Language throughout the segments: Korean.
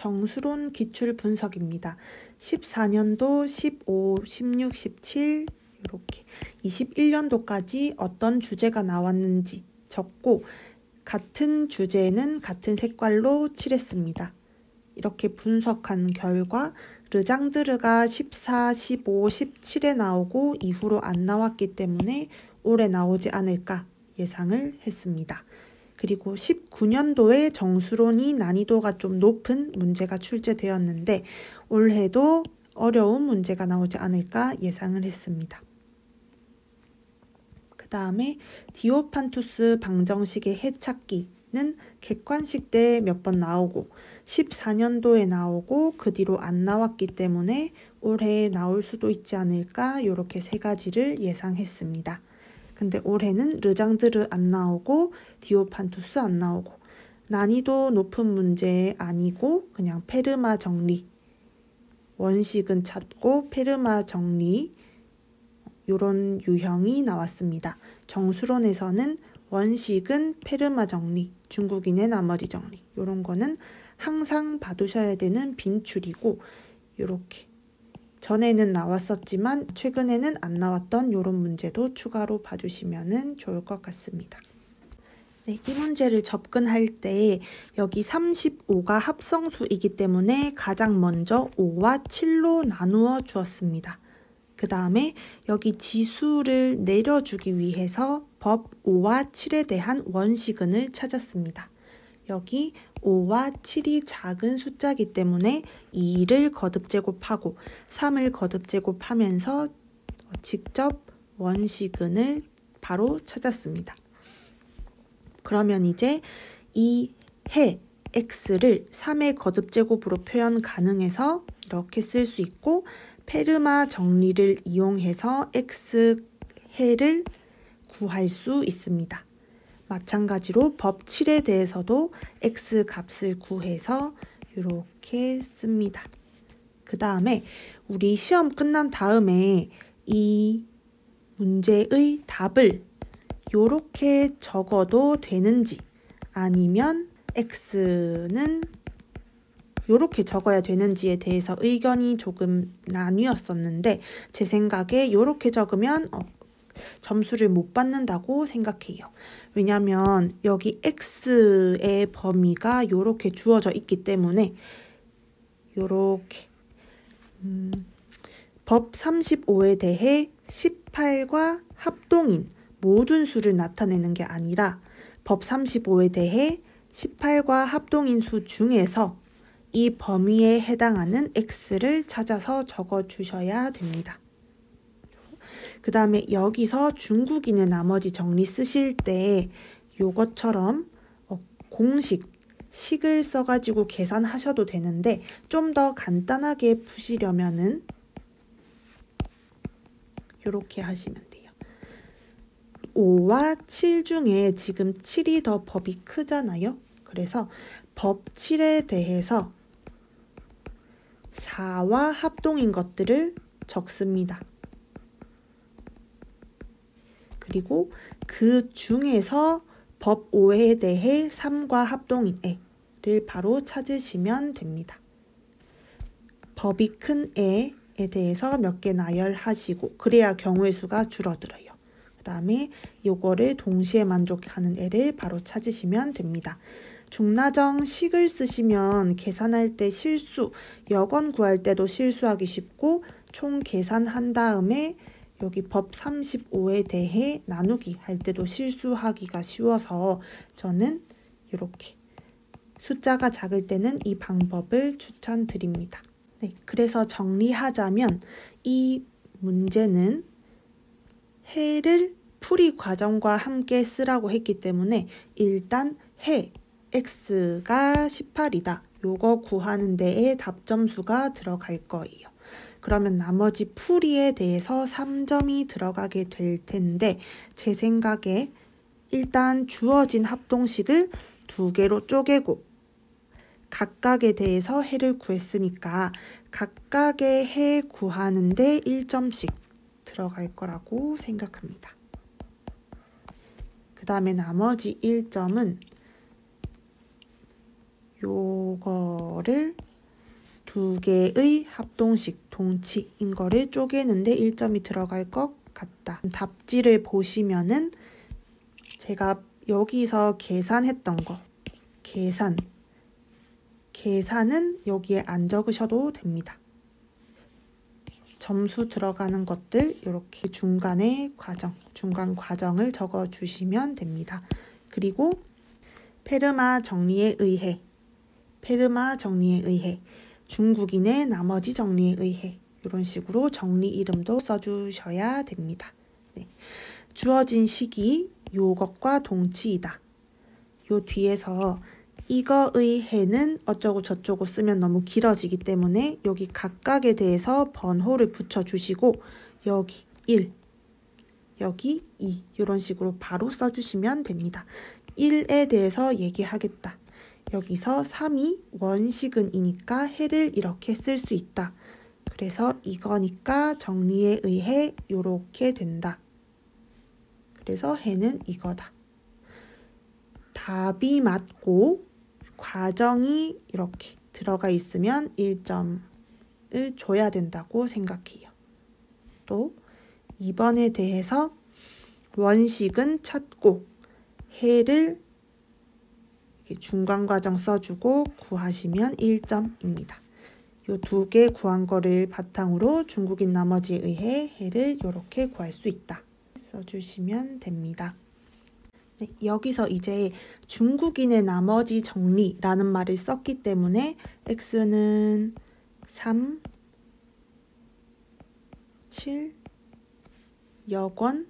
정수론 기출 분석입니다. 14년도 15, 16, 17 이렇게 21년도까지 어떤 주제가 나왔는지 적고 같은 주제는 같은 색깔로 칠했습니다. 이렇게 분석한 결과 르장드르가 14, 15, 17에 나오고 이후로 안 나왔기 때문에 올해 나오지 않을까 예상을 했습니다. 그리고 19년도에 정수론이 난이도가 좀 높은 문제가 출제되었는데 올해도 어려운 문제가 나오지 않을까 예상을 했습니다. 그 다음에 디오판투스 방정식의 해찾기는 객관식 때 몇 번 나오고 14년도에 나오고 그 뒤로 안 나왔기 때문에 올해 나올 수도 있지 않을까 이렇게 세 가지를 예상했습니다. 근데 올해는 르장드르 안 나오고 디오판투스 안 나오고 난이도 높은 문제 아니고 그냥 페르마 정리, 원식은 찾고 페르마 정리 이런 유형이 나왔습니다. 정수론에서는 원식은 페르마 정리, 중국인의 나머지 정리 이런 거는 항상 봐두셔야 되는 빈출이고 이렇게 전에는 나왔었지만 최근에는 안 나왔던 이런 문제도 추가로 봐주시면 좋을 것 같습니다. 네, 이 문제를 접근할 때 여기 35가 합성수이기 때문에 가장 먼저 5와 7로 나누어 주었습니다. 그 다음에 여기 지수를 내려주기 위해서 법 5와 7에 대한 원시근을 찾았습니다. 여기 5와 7이 작은 숫자이기 때문에 2를 거듭제곱하고 3을 거듭제곱하면서 직접 원시근을 바로 찾았습니다. 그러면 이제 이 해 x를 3의 거듭제곱으로 표현 가능해서 이렇게 쓸 수 있고 페르마 정리를 이용해서 x 해를 구할 수 있습니다. 마찬가지로 법 7에 대해서도 x 값을 구해서 이렇게 씁니다. 그 다음에 우리 시험 끝난 다음에 이 문제의 답을 이렇게 적어도 되는지 아니면 x는 이렇게 적어야 되는지에 대해서 의견이 조금 나뉘었었는데 제 생각에 이렇게 적으면 점수를 못 받는다고 생각해요. 왜냐하면 여기 x의 범위가 이렇게 주어져 있기 때문에 이렇게 법 35에 대해 18과 합동인 모든 수를 나타내는 게 아니라 법 35에 대해 18과 합동인 수 중에서 이 범위에 해당하는 x를 찾아서 적어 주셔야 됩니다. 그 다음에 여기서 중국인의 나머지 정리 쓰실 때 요것처럼 식을 써가지고 계산하셔도 되는데 좀 더 간단하게 푸시려면은 이렇게 하시면 돼요. 5와 7 중에 지금 7이 더 법이 크잖아요. 그래서 법 7에 대해서 4와 합동인 것들을 적습니다. 그리고 그 중에서 법 5에 대해 3과 합동인 애를 바로 찾으시면 됩니다. 법이 큰 애에 대해서 몇 개 나열하시고 그래야 경우의 수가 줄어들어요. 그 다음에 요거를 동시에 만족하는 애를 바로 찾으시면 됩니다. 중나정 식을 쓰시면 계산할 때 실수, 여건 구할 때도 실수하기 쉽고 총 계산한 다음에 여기 법 35에 대해 나누기 할 때도 실수하기가 쉬워서 저는 이렇게 숫자가 작을 때는 이 방법을 추천드립니다. 네, 그래서 정리하자면 이 문제는 해를 풀이 과정과 함께 쓰라고 했기 때문에 일단 해 x가 18이다. 요거 구하는 데에 답점수가 들어갈 거예요. 그러면 나머지 풀이에 대해서 3점이 들어가게 될 텐데 제 생각에 일단 주어진 합동식을 2개로 쪼개고 각각에 대해서 해를 구했으니까 각각의 해 구하는데 1점씩 들어갈 거라고 생각합니다. 그 다음에 나머지 1점은 요거를 두 개의 합동식 동치인 거를 쪼개는데 1점이 들어갈 것 같다. 답지를 보시면은 제가 여기서 계산했던 거, 계산은 여기에 안 적으셔도 됩니다. 점수 들어가는 것들 이렇게 중간 과정을 적어 주시면 됩니다. 그리고 페르마 정리에 의해, 중국인의 나머지 정리에 의해 이런 식으로 정리 이름도 써주셔야 됩니다. 네. 주어진 식이 요것과 동치이다. 요 뒤에서 이거의 해는 어쩌고 저쩌고 쓰면 너무 길어지기 때문에 여기 각각에 대해서 번호를 붙여주시고 여기 1, 여기 2 이런 식으로 바로 써주시면 됩니다. 1에 대해서 얘기하겠다. 여기서 3이 원시근이니까 해를 이렇게 쓸 수 있다. 그래서 이거니까 정리에 의해 이렇게 된다. 그래서 해는 이거다. 답이 맞고 과정이 이렇게 들어가 있으면 1점을 줘야 된다고 생각해요. 또 2번에 대해서 원식은 찾고 해를 이렇게 중간 과정 써주고 구하시면 1점입니다. 요 두 개 구한 거를 바탕으로 중국인 나머지에 의해 해를 이렇게 구할 수 있다. 써주시면 됩니다. 네, 여기서 이제 중국인의 나머지 정리라는 말을 썼기 때문에 x는 3, 7, 여권,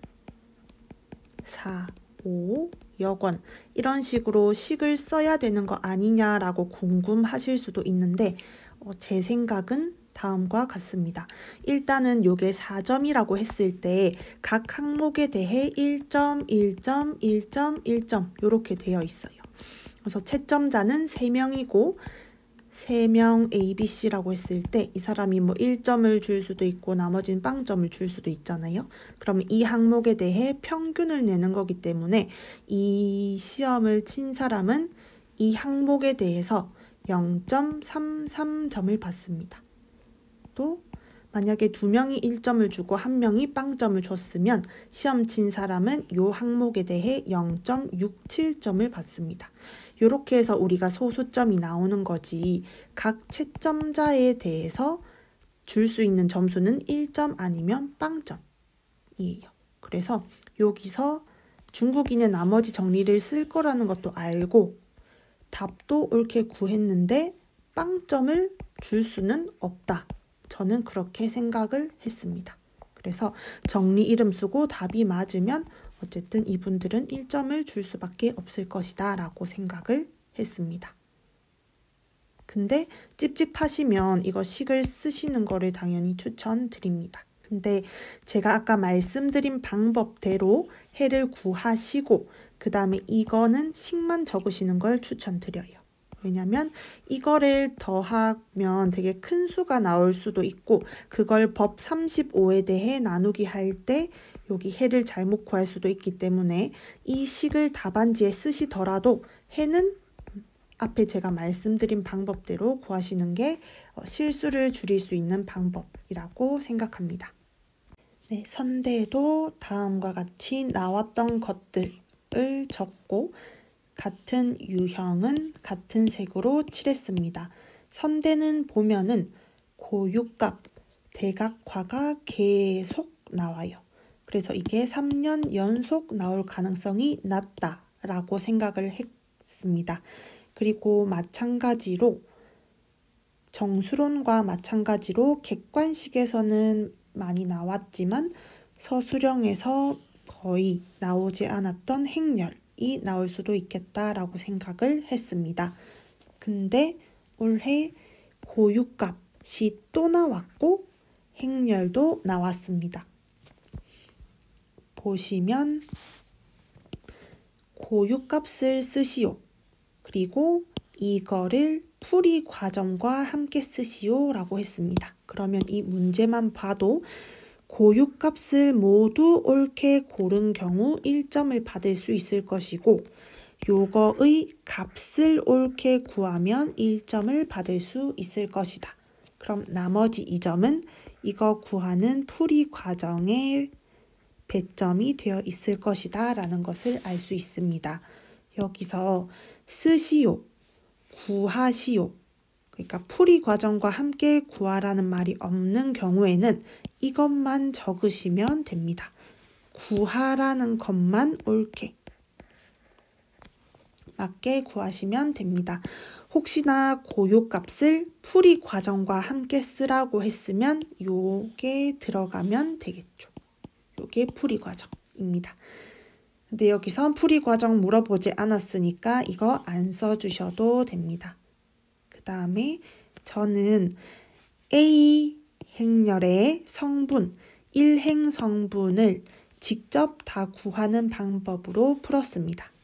4, 5, 여권 이런 식으로 식을 써야 되는 거 아니냐라고 궁금하실 수도 있는데 제 생각은 다음과 같습니다. 일단은 요게 4점이라고 했을 때 각 항목에 대해 1점, 1점, 1점, 1점 이렇게 되어 있어요. 그래서 채점자는 3명이고 3명 ABC라고 했을 때 이 사람이 뭐 1점을 줄 수도 있고 나머지는 빵점을 줄 수도 있잖아요. 그러면 이 항목에 대해 평균을 내는 거기 때문에 이 시험을 친 사람은 이 항목에 대해서 0.33점을 받습니다. 또 만약에 2명이 1점을 주고 1명이 빵점을 줬으면 시험 친 사람은 이 항목에 대해 0.67점을 받습니다. 이렇게 해서 우리가 소수점이 나오는 거지 각 채점자에 대해서 줄 수 있는 점수는 1점 아니면 빵점이에요. 그래서 여기서 중국인의 나머지 정리를 쓸 거라는 것도 알고 답도 옳게 구했는데 빵점을 줄 수는 없다. 저는 그렇게 생각을 했습니다. 그래서 정리 이름 쓰고 답이 맞으면 어쨌든 이분들은 1점을 줄 수밖에 없을 것이다 라고 생각을 했습니다. 근데 찝찝하시면 이거 식을 쓰시는 거를 당연히 추천드립니다. 근데 제가 아까 말씀드린 방법대로 해를 구하시고 그 다음에 이거는 식만 적으시는 걸 추천드려요. 왜냐면 이거를 더하면 되게 큰 수가 나올 수도 있고 그걸 법 35에 대해 나누기 할 때 여기 해를 잘못 구할 수도 있기 때문에 이 식을 답안지에 쓰시더라도 해는 앞에 제가 말씀드린 방법대로 구하시는 게 실수를 줄일 수 있는 방법이라고 생각합니다. 네, 선대도 다음과 같이 나왔던 것들을 적고 같은 유형은 같은 색으로 칠했습니다. 선대는 보면은 고유값, 대각화가 계속 나와요. 그래서 이게 3년 연속 나올 가능성이 낮다라고 생각을 했습니다. 그리고 마찬가지로 정수론과 마찬가지로 객관식에서는 많이 나왔지만 서술형에서 거의 나오지 않았던 행렬이 나올 수도 있겠다라고 생각을 했습니다. 근데 올해 고유값이 또 나왔고 행렬도 나왔습니다. 보시면 고유값을 쓰시오. 그리고 이거를 풀이 과정과 함께 쓰시오 라고 했습니다. 그러면 이 문제만 봐도 고유값을 모두 옳게 고른 경우 1점을 받을 수 있을 것이고 요거의 값을 옳게 구하면 1점을 받을 수 있을 것이다. 그럼 나머지 2점은 이거 구하는 풀이 과정에 배점이 되어 있을 것이다 라는 것을 알 수 있습니다. 여기서 쓰시오, 구하시오, 그러니까 풀이 과정과 함께 구하라는 말이 없는 경우에는 이것만 적으시면 됩니다. 구하라는 것만 옳게 맞게 구하시면 됩니다. 혹시나 고요값을 풀이 과정과 함께 쓰라고 했으면 요게 들어가면 되겠죠. 요게 풀이 과정입니다. 근데 여기선 풀이 과정 물어보지 않았으니까 이거 안 써주셔도 됩니다. 그 다음에 저는 A 행렬의 성분, 1행 성분을 직접 다 구하는 방법으로 풀었습니다.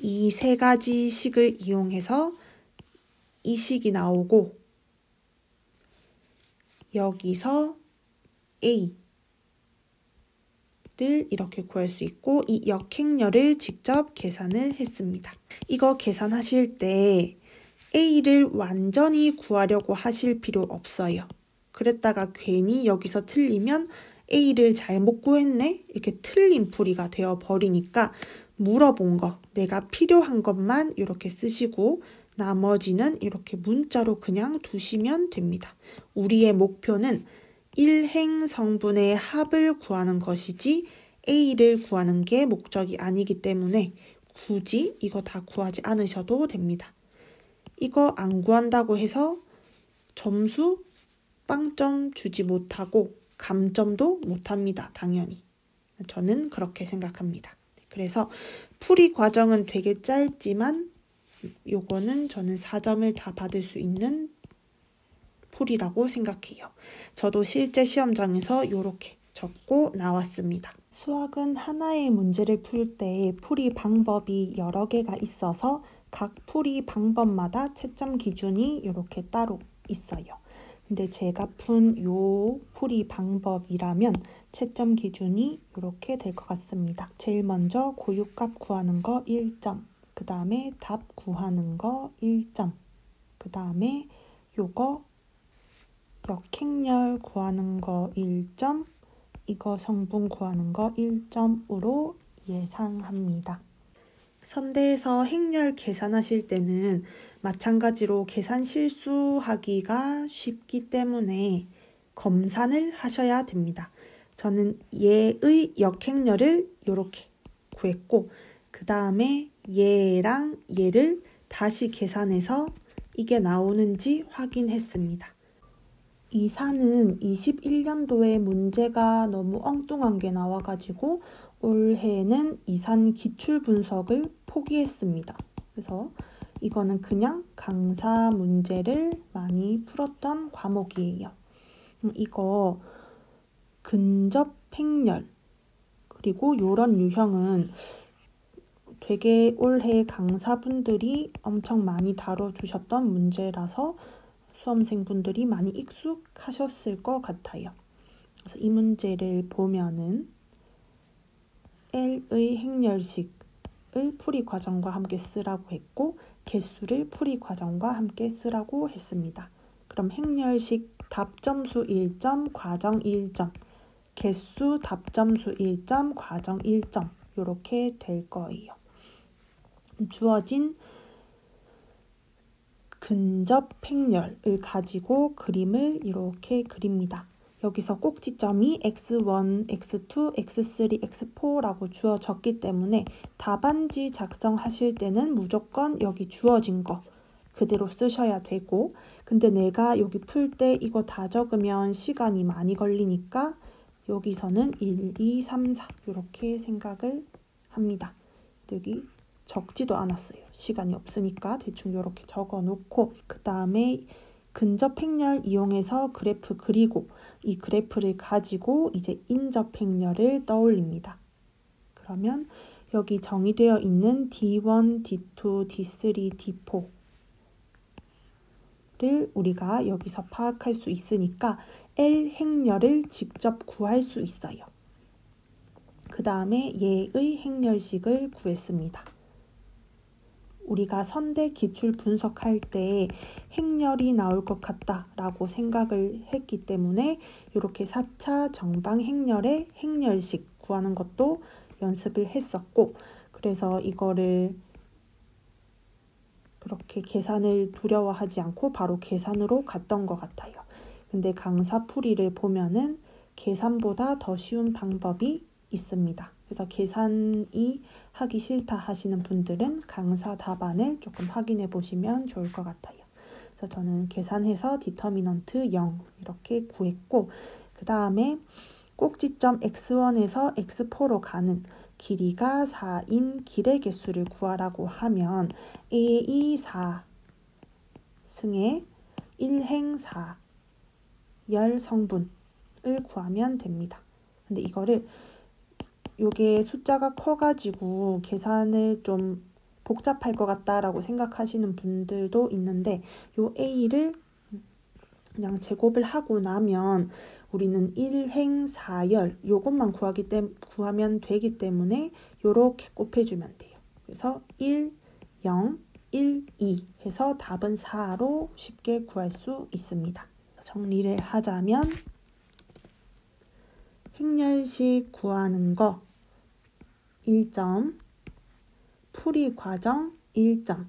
이 세 가지 식을 이용해서 이 식이 나오고 여기서 A를 이렇게 구할 수 있고 이 역행렬을 직접 계산을 했습니다. 이거 계산하실 때 A를 완전히 구하려고 하실 필요 없어요. 그랬다가 괜히 여기서 틀리면 A를 잘못 구했네? 이렇게 틀린 풀이가 되어 버리니까 물어본 거, 내가 필요한 것만 이렇게 쓰시고 나머지는 이렇게 문자로 그냥 두시면 됩니다. 우리의 목표는 1행 성분의 합을 구하는 것이지 A를 구하는 게 목적이 아니기 때문에 굳이 이거 다 구하지 않으셔도 됩니다. 이거 안 구한다고 해서 점수 빵점 주지 못하고 감점도 못합니다. 당연히. 저는 그렇게 생각합니다. 그래서 풀이 과정은 되게 짧지만 요거는 저는 4점을 다 받을 수 있는 풀이라고 생각해요. 저도 실제 시험장에서 이렇게 적고 나왔습니다. 수학은 하나의 문제를 풀 때 풀이 방법이 여러 개가 있어서 각 풀이 방법마다 채점 기준이 이렇게 따로 있어요. 근데 제가 푼 요 풀이 방법이라면 채점 기준이 이렇게 될 것 같습니다. 제일 먼저 고유값 구하는 거 1점, 그 다음에 답 구하는 거 1점, 그 다음에 요거 역행렬 구하는 거 1점, 이거 성분 구하는 거 1점으로 예상합니다. 선대에서 행렬 계산하실 때는 마찬가지로 계산 실수하기가 쉽기 때문에 검산을 하셔야 됩니다. 저는 얘의 역행렬을 이렇게 구했고 그 다음에 얘랑 얘를 다시 계산해서 이게 나오는지 확인했습니다. 이 사는 21년도에 문제가 너무 엉뚱한 게 나와가지고 올해는 이산 기출 분석을 포기했습니다. 그래서 이거는 그냥 강사 문제를 많이 풀었던 과목이에요. 이거 근접 행렬 그리고 요런 유형은 되게 올해 강사분들이 엄청 많이 다뤄주셨던 문제라서 수험생분들이 많이 익숙하셨을 것 같아요. 그래서 이 문제를 보면은 L의 행렬식을 풀이 과정과 함께 쓰라고 했고 개수를 풀이 과정과 함께 쓰라고 했습니다. 그럼 행렬식 답점수 1점, 과정 1점, 개수 답점수 1점, 과정 1점 이렇게 될 거예요. 주어진 근접 행렬을 가지고 그림을 이렇게 그립니다. 여기서 꼭지점이 x1, x2, x3, x4라고 주어졌기 때문에 답안지 작성하실 때는 무조건 여기 주어진 거 그대로 쓰셔야 되고 근데 내가 여기 풀 때 이거 다 적으면 시간이 많이 걸리니까 여기서는 1, 2, 3, 4 이렇게 생각을 합니다. 여기 적지도 않았어요. 시간이 없으니까 대충 이렇게 적어 놓고 그 다음에 근접 행렬 이용해서 그래프 그리고 이 그래프를 가지고 이제 인접 행렬을 떠올립니다. 그러면 여기 정의되어 있는 D1, D2, D3, D4를 우리가 여기서 파악할 수 있으니까 L 행렬을 직접 구할 수 있어요. 그 다음에 얘의 행렬식을 구했습니다. 우리가 선대 기출 분석할 때 행렬이 나올 것 같다라고 생각을 했기 때문에 이렇게 4차 정방 행렬의 행렬식 구하는 것도 연습을 했었고, 그래서 이거를 그렇게 계산을 두려워하지 않고 바로 계산으로 갔던 것 같아요. 근데 강사풀이를 보면은 계산보다 더 쉬운 방법이 있습니다. 그래서 계산이 하기 싫다 하시는 분들은 강사 답안을 조금 확인해 보시면 좋을 것 같아요. 그래서 저는 계산해서 디터미넌트 0 이렇게 구했고, 그 다음에 꼭지점 x1에서 x4로 가는 길이가 4인 길의 개수를 구하라고 하면 A4 승의 1행4 열 성분을 구하면 됩니다. 근데 이거를 요게 숫자가 커가지고 계산을 좀 복잡할 것 같다라고 생각하시는 분들도 있는데, 요 A를 그냥 제곱을 하고 나면 우리는 1행4열 요것만 구하면 되기 때문에 요렇게 곱해주면 돼요. 그래서 1, 0, 1, 2 해서 답은 4로 쉽게 구할 수 있습니다. 정리를 하자면 행렬식 구하는 거 1점, 풀이 과정 1점.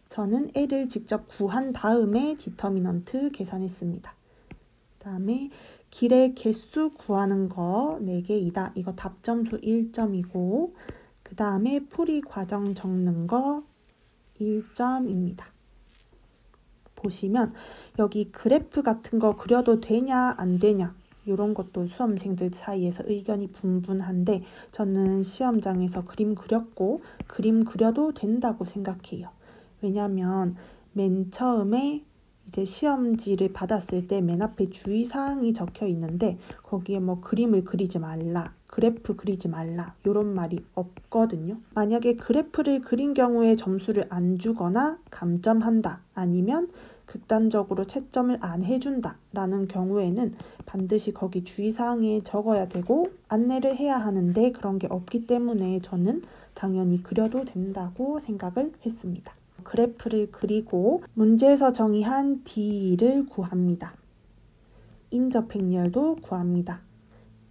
저는 L을 직접 구한 다음에 디터미넌트 계산했습니다. 그 다음에 길의 개수 구하는 거 4개이다. 이거 답점수 1점이고, 그 다음에 풀이 과정 적는 거 1점입니다. 보시면 여기 그래프 같은 거 그려도 되냐 안 되냐 이런 것도 수험생들 사이에서 의견이 분분한데, 저는 시험장에서 그림 그렸고 그림 그려도 된다고 생각해요. 왜냐면 맨 처음에 이제 시험지를 받았을 때 맨 앞에 주의사항이 적혀 있는데 거기에 뭐 그림을 그리지 말라, 그래프 그리지 말라 이런 말이 없거든요. 만약에 그래프를 그린 경우에 점수를 안 주거나 감점한다, 아니면 극단적으로 채점을 안 해준다 라는 경우에는 반드시 거기 주의사항에 적어야 되고 안내를 해야 하는데 그런 게 없기 때문에 저는 당연히 그려도 된다고 생각을 했습니다. 그래프를 그리고 문제에서 정의한 D를 구합니다. 인접 행렬도 구합니다.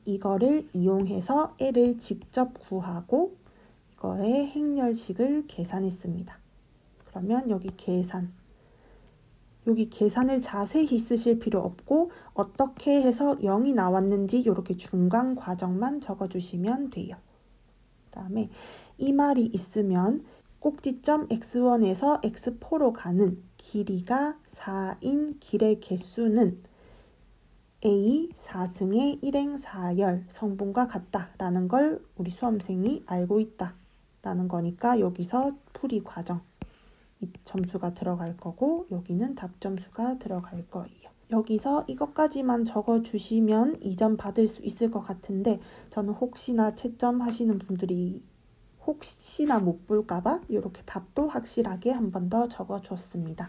이거를 이용해서 L을 직접 구하고 이거의 행렬식을 계산했습니다. 그러면 여기 계산을 자세히 쓰실 필요 없고 어떻게 해서 0이 나왔는지 이렇게 중간 과정만 적어주시면 돼요. 그 다음에 이 말이 있으면 꼭지점 x1에서 x4로 가는 길이가 4인 길의 개수는 A 4승의 1행4열 성분과 같다라는 걸 우리 수험생이 알고 있다라는 거니까 여기서 풀이 과정 이 점수가 들어갈 거고 여기는 답점수가 들어갈 거예요. 여기서 이것까지만 적어주시면 2점 받을 수 있을 것 같은데, 저는 혹시나 채점 하시는 분들이 혹시나 못 볼까봐 이렇게 답도 확실하게 한 번 더 적어줬습니다.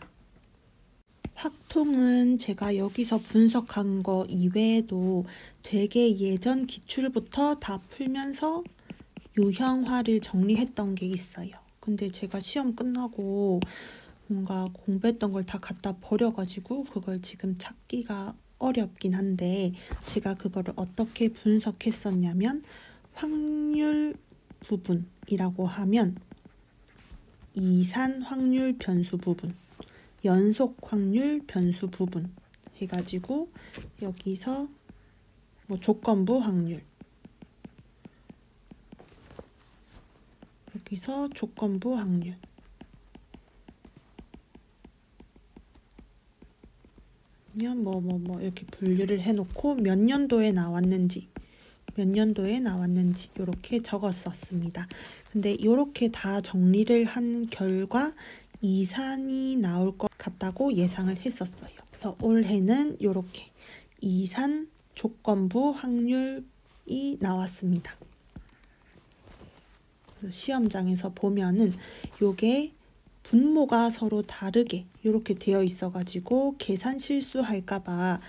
확통은 제가 여기서 분석한 거 이외에도 되게 예전 기출부터 다 풀면서 유형화를 정리했던 게 있어요. 근데 제가 시험 끝나고 뭔가 공부했던 걸 다 갖다 버려가지고 그걸 지금 찾기가 어렵긴 한데, 제가 그거를 어떻게 분석했었냐면 확률 부분이라고 하면 이산 확률 변수 부분, 연속 확률 변수 부분 해가지고 여기서 뭐 조건부 확률, 여기서 조건부 확률, 뭐 이렇게 분류를 해놓고 몇 년도에 나왔는지 이렇게 적었었습니다. 근데 이렇게 다 정리를 한 결과 이산이 나올 것 같다고 예상을 했었어요. 그래서 올해는 이렇게 이산 조건부 확률이 나왔습니다. 그래서 시험장에서 보면은 요게 분모가 서로 다르게 이렇게 되어 있어가지고 계산 실수할까봐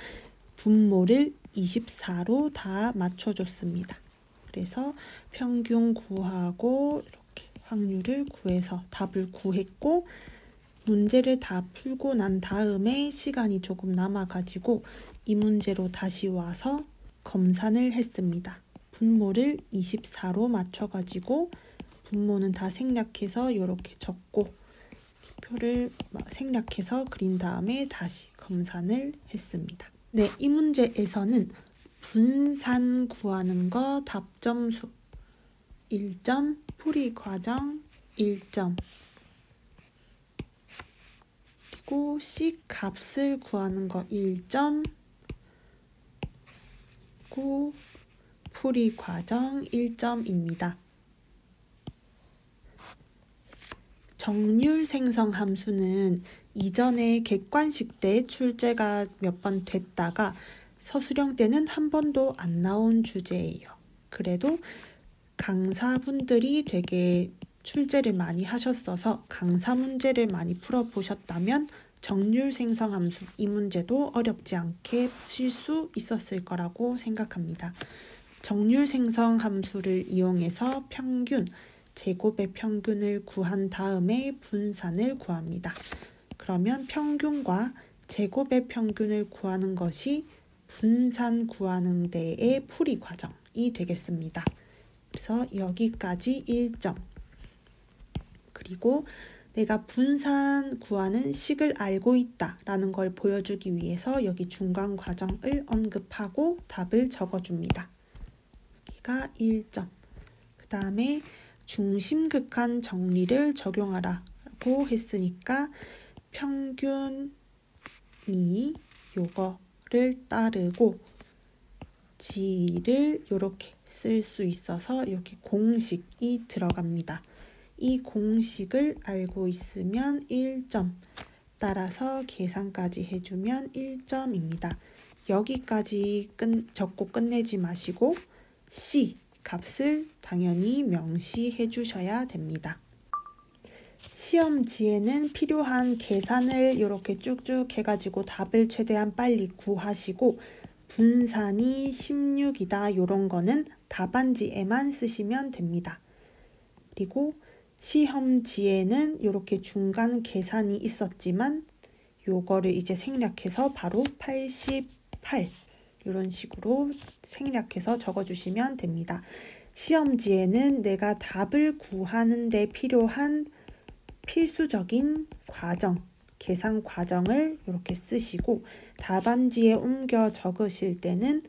분모를 24로 다 맞춰줬습니다. 그래서 평균 구하고 이렇게 확률을 구해서 답을 구했고, 문제를 다 풀고 난 다음에 시간이 조금 남아가지고 이 문제로 다시 와서 검산을 했습니다. 분모를 24로 맞춰가지고 분모는 다 생략해서 이렇게 적고 표를 생략해서 그린 다음에 다시 검산을 했습니다. 네, 이 문제에서는 분산 구하는 거 답점수 1점, 풀이 과정 1점, 그리고 C 값을 구하는 거 1점, 그리고 풀이 과정 1점입니다. 정률 생성 함수는 이전에 객관식 때 출제가 몇 번 됐다가 서술형 때는 한 번도 안 나온 주제예요. 그래도 강사분들이 되게 출제를 많이 하셨어서 강사 문제를 많이 풀어보셨다면 정률 생성 함수 이 문제도 어렵지 않게 푸실 수 있었을 거라고 생각합니다. 정률 생성 함수를 이용해서 평균, 제곱의 평균을 구한 다음에 분산을 구합니다. 그러면 평균과 제곱의 평균을 구하는 것이 분산 구하는 데의 풀이 과정이 되겠습니다. 그래서 여기까지 1점. 그리고 내가 분산 구하는 식을 알고 있다라는 걸 보여주기 위해서 여기 중간 과정을 언급하고 답을 적어줍니다. 여기가 1점. 그 다음에 중심극한 정리를 적용하라고 했으니까 평균이 요거를 따르고 G를 이렇게 쓸 수 있어서 여기 공식이 들어갑니다. 이 공식을 알고 있으면 1점, 따라서 계산까지 해주면 1점입니다. 여기까지 적고 끝내지 마시고 C 값을 당연히 명시해 주셔야 됩니다. 시험지에는 필요한 계산을 이렇게 쭉쭉 해가지고 답을 최대한 빨리 구하시고 분산이 16이다 이런 거는 답안지에만 쓰시면 됩니다. 그리고 시험지에는 이렇게 중간 계산이 있었지만 요거를 이제 생략해서 바로 88 이런 식으로 생략해서 적어주시면 됩니다. 시험지에는 내가 답을 구하는 데 필요한 필수적인 과정, 계산 과정을 이렇게 쓰시고 답안지에 옮겨 적으실 때는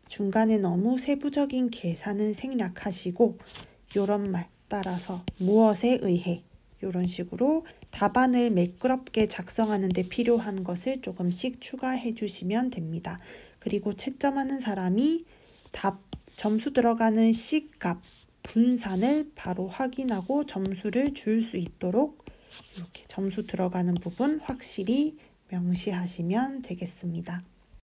중간에 너무 세부적인 계산은 생략하시고 이런 말 따라서 무엇에 의해 이런 식으로 답안을 매끄럽게 작성하는 데 필요한 것을 조금씩 추가해 주시면 됩니다. 그리고 채점하는 사람이 점수 들어가는 C값 분산을 바로 확인하고 점수를 줄 수 있도록 이렇게 점수 들어가는 부분 확실히 명시하시면 되겠습니다.